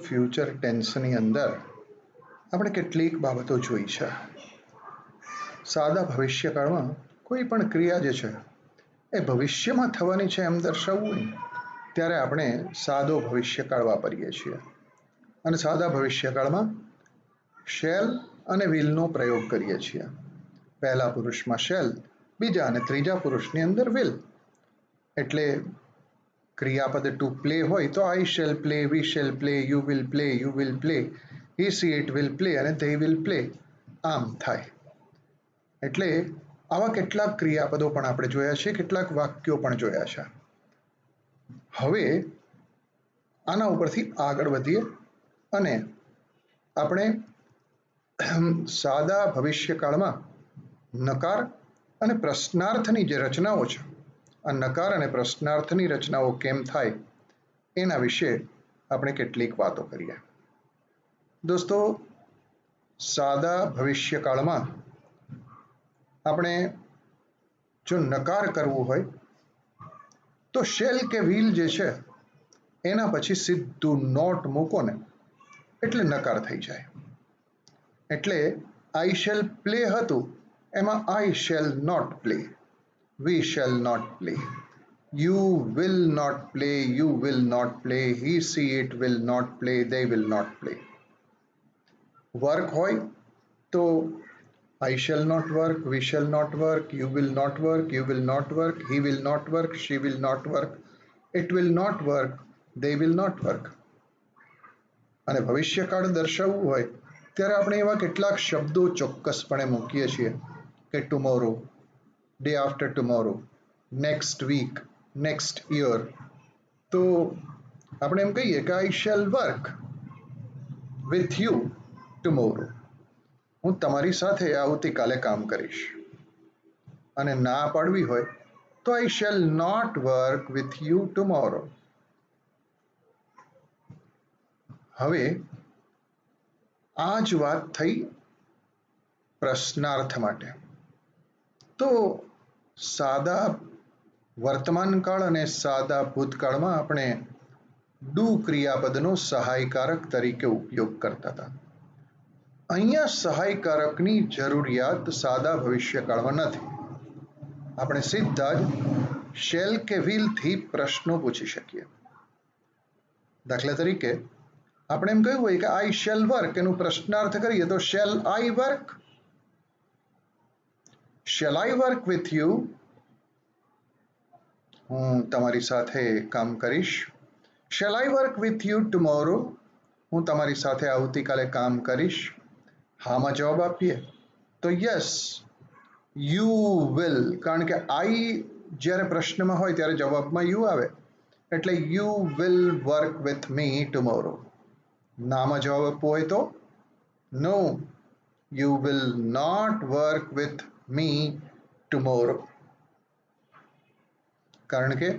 Future ટેન્સની અંદર આપણે કેટલીક બાબતો જોઈ છે. સાદા ભવિષ્યકાળમાં કોઈ પણ ક્રિયા જે છે એ ભવિષ્યમાં થવાની છે એમ દર્શાવવું હોય ત્યારે આપણે સાદો ભવિષ્યકાળ વાપરીએ છીએ. અને સાદા ભવિષ્યકાળમાં શેલ અને વિલનો પ્રયોગ કરીએ છીએ. પહેલા પુરુષમાં શેલ, બીજા અને ત્રીજા પુરુષની અંદર વિલ. એટલે ક્રિયાપદ ટુ પ્લે હોય તો I shell play, we shell play, you will play, you will play, he she it will play અને ધે વિલ પ્લે. આમ થાય. એટલે આવા કેટલાક ક્રિયાપદો પણ આપણે જોયા છે, કેટલાક વાક્યો પણ જોયા છે. હવે આના ઉપરથી આગળ વધીએ અને આપણે સાદા ભવિષ્યકાળમાં નકાર અને પ્રશ્નાર્થની જે રચનાઓ છે, આ નકાર અને પ્રશ્નાર્થની રચનાઓ કેમ થાય એના વિશે આપણે કેટલીક વાતો કરીએ. દોસ્તો, સાદા ભવિષ્યકાળમાં આપણે જો નકાર કરવું હોય તો શેલ કે વિલ જે છે એના પછી સીધું નોટ મૂકો ને એટલે નકાર થઈ જાય. એટલે આઈ શેલ પ્લે હતું એમાં I shall not play, we shall not play, you will not play, you will not play, he she it will not play, they will not play. Work હોય તો I shall not work, we shall not work, you will not work, you will not work, he will not work, she will not work, it will not work, they will not work. અને ભવિષ્યકાળ દર્શાવવું હોય ત્યારે આપણે એવા કેટલાક શબ્દો ચોક્કસપણે મૂકીએ છીએ કે tomorrow, day after tomorrow, next week, next year. તો આપણે એમ કહીએ કે I shall work with you tomorrow. હું તમારી સાથે આવતીકાલે કામ કરીશ. અને ના પાડવી હોય તો I shall not work with you tomorrow. હવે આ જ વાત થઈ પ્રશ્નાર્થ માટે. તો સાદા વર્તમાનકાળ અને સાદા ભૂતકાળમાં આપણે ડુ ક્રિયાપદનો સહાયકારક તરીકે ઉપયોગ કરતા હતા. અહીંયા સહાયકારકની જરૂરિયાત સાદા ભવિષ્યકાળમાં નથી. આપણે સીધા જ શેલ કે વિલથી પ્રશ્નો પૂછી શકીએ. દાખલા તરીકે આપણે એમ કહ્યું હોય કે આઈ શેલ વર્ક, એનું પ્રશ્નાર્થ કરીએ તો shall I work, shall I work with you, હું તમારી સાથે કામ કરીશ. Shall I work with you tomorrow, હું તમારી સાથે આવતીકાલે કામ કરીશ. હામાં જવાબ આપીએ તો યસ યુ વિલ, કારણ કે આઈ જ્યારે પ્રશ્નમાં હોય ત્યારે જવાબમાં યુ આવે, એટલે you will work with me tomorrow. નામાં જવાબ આપવો હોય તો no, you will not work with me tomorrow. કારણ કે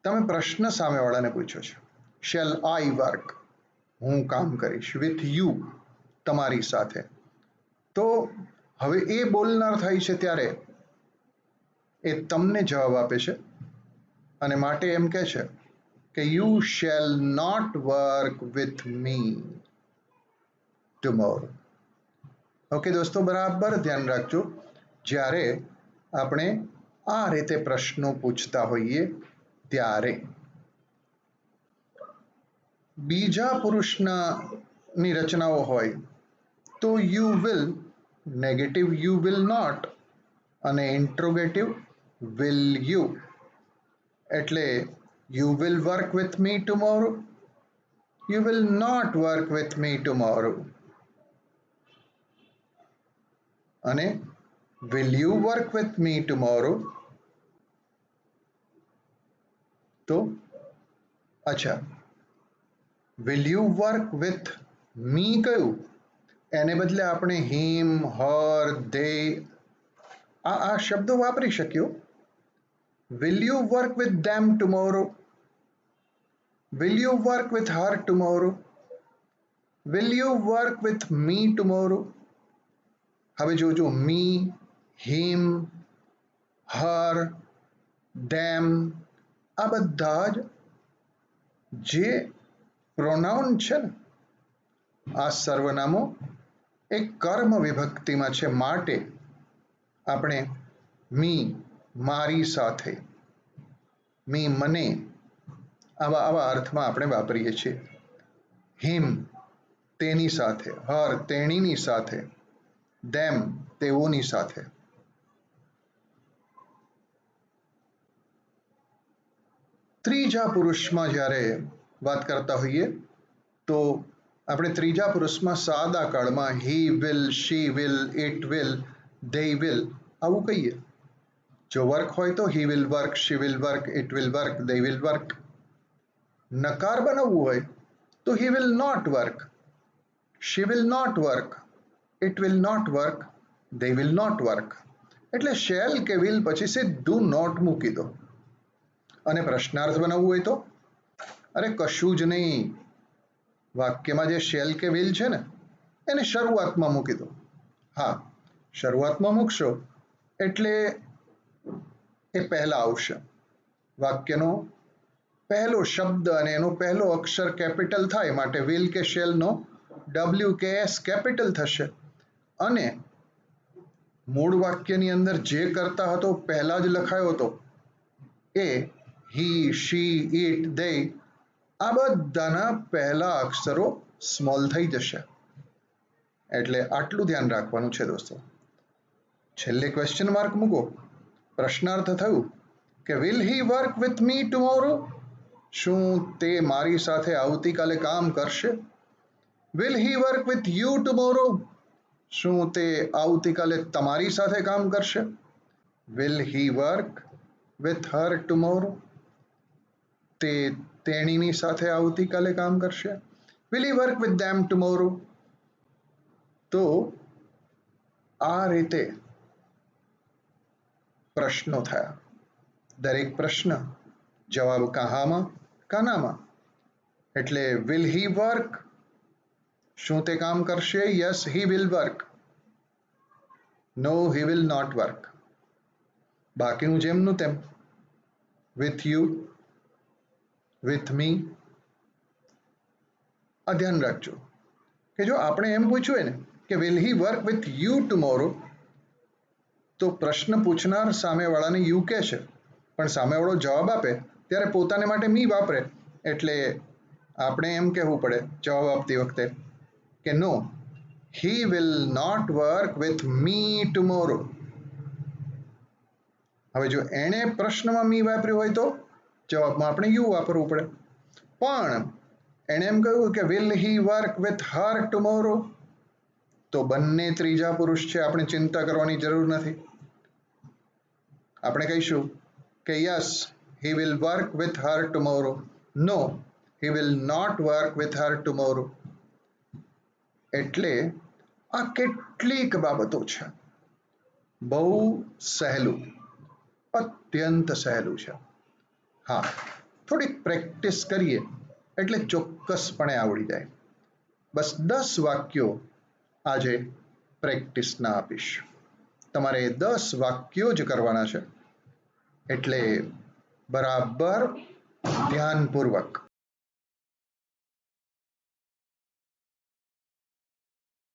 તમે પ્રશ્ન સામેવાળાને પૂછ્યો છે. શેલ આઈ વર્ક, હું કામ કરીશ, વિથ યુ, તમારી સાથે. તો હવે એ બોલનાર થાય છે ત્યારે એ તમને જવાબ આપે છે અને માટે એમ કહે છે કે you shall not work with me tomorrow. Okay દોસ્તો, બરાબર ધ્યાન રાખજો જ્યારે આપણે આ રીતે પ્રશ્નો પૂછતા હોઈએ ત્યારે. બીજા પુરુષની રચનાઓ હોય તો you will, negative you will not અને ઇન્ટ્રોગેટિવ વિલ યુ. એટલે you will work with me tomorrow, you will not work with me tomorrow. અને will you work with me tomorrow. તો અચ્છા, will you work with me કયું, એને બદલે આપણે હિમ, હર, they આ શબ્દો વાપરી શક્યો. Will you work with them tomorrow, will you work with her tomorrow, will you work with me tomorrow. હવે જોજો, મી, હિમ, હર, ધેમ આ બધા જ જે પ્રોનાઉન છે ને, આ સર્વનામો એ કર્મ વિભક્તિમાં છે, માટે આપણે મી, મારી સાથે, મી, મને, આવા આવા અર્થમાં આપણે વાપરીએ છીએ. હિમ, તેની સાથે, હર, તેણીની સાથે, ધેમ, તેઓની સાથે. ત્રીજા પુરુષમાં જ્યારે વાત કરતા હોઈએ તો આપણે ત્રીજા પુરુષમાં સાદા કાળમાં he will, she will, it will, they will આવું કહીએ. જો વર્ક હોય તો he will work, she will work, it will work, they will work. નકાર બનાવવું હોય તો he will not work, she will not work, it will not work, they will not work. એટલે શેલ કે વિલ પછી સીધું નોટ મૂકી દો. અને પ્રશ્નાર્થ બનાવવું હોય તો અરે કશું જ નહીં, વાક્યમાં જે શેલ કે વિલ છે ને એને શરૂઆતમાં મૂકી દો. હા, શરૂઆતમાં મૂકશો એટલે એ પહેલા આવશે. વાક્યનો પહેલો શબ્દ અને એનો પહેલો અક્ષર કેપિટલ થાય માટે વિલ કે શેલનો ડબલ્યુ કે એસ કેપિટલ થશે. અને મૂળ વાક્યની અંદર જે કરતા હતો પહેલા જ લખાયો હતો એ હી, શી, ઇટ, ધે આ બધાના પહેલા અક્ષરો સ્મોલ થઈ જશે. એટલે આટલું ધ્યાન રાખવાનું છે દોસ્તો. છેલ્લે ક્વેશ્ચન માર્ક મૂકો. પ્રશ્નાર્થ થયું કે will he work with me tomorrow? શું તે મારી સાથે આવતીકાલે કામ કરશે? Will he work with you tomorrow? શું તે આવતીકાલે તમારી સાથે કામ કરશે? Will he work with her tomorrow? તે તેણીની સાથે આવતીકાલે કામ કરશે? Will he work with them tomorrow? તો આ રીતે પ્રશ્નો થયા. દરેક પ્રશ્ન જવાબ કહામાં, કાનામાં. એટલે વિલ હી વર્ક, શું તે કામ કરશે? Yes, he will work. No, he will not work. બાકીનું જેમનું તેમ. With you, with me. આ ધ્યાન રાખજો કે જો આપણે એમ પૂછ્યું હોય ને કે will he work with you tomorrow, તો પ્રશ્ન પૂછનાર સામેવાળાને યુ કહે છે, પણ સામેવાળો જવાબ આપે ત્યારે પોતાને માટે મી વાપરે. એટલે આપણે એમ કહેવું પડે જવાબ આપતી વખતે કે no, he will not work with me tomorrow. હવે જો એણે પ્રશ્નમાં મી વાપર્યું હોય તો જવાબમાં આપણે યુ વાપરવું પડે. પણ એણે એમ કહ્યું કે will he work with her tomorrow, તો બંને ત્રીજા પુરુષ છે, આપણે ચિંતા કરવાની જરૂર નથી. આપણે કહીશું કે yes, he will work with her tomorrow. No, he will not work with her tomorrow. એટલે આ કેટલીક બાબતો છે. બહુ સહેલું, અત્યંત સહેલું છે. હા, થોડીક પ્રેક્ટિસ કરીએ એટલે ચોક્કસપણે આવડી જાય. બસ 10 વાક્યો આજે પ્રેક્ટિસના આપીશ. તમારે 10 વાક્યો જ કરવાના છે. એટલે બરાબર ધ્યાનપૂર્વક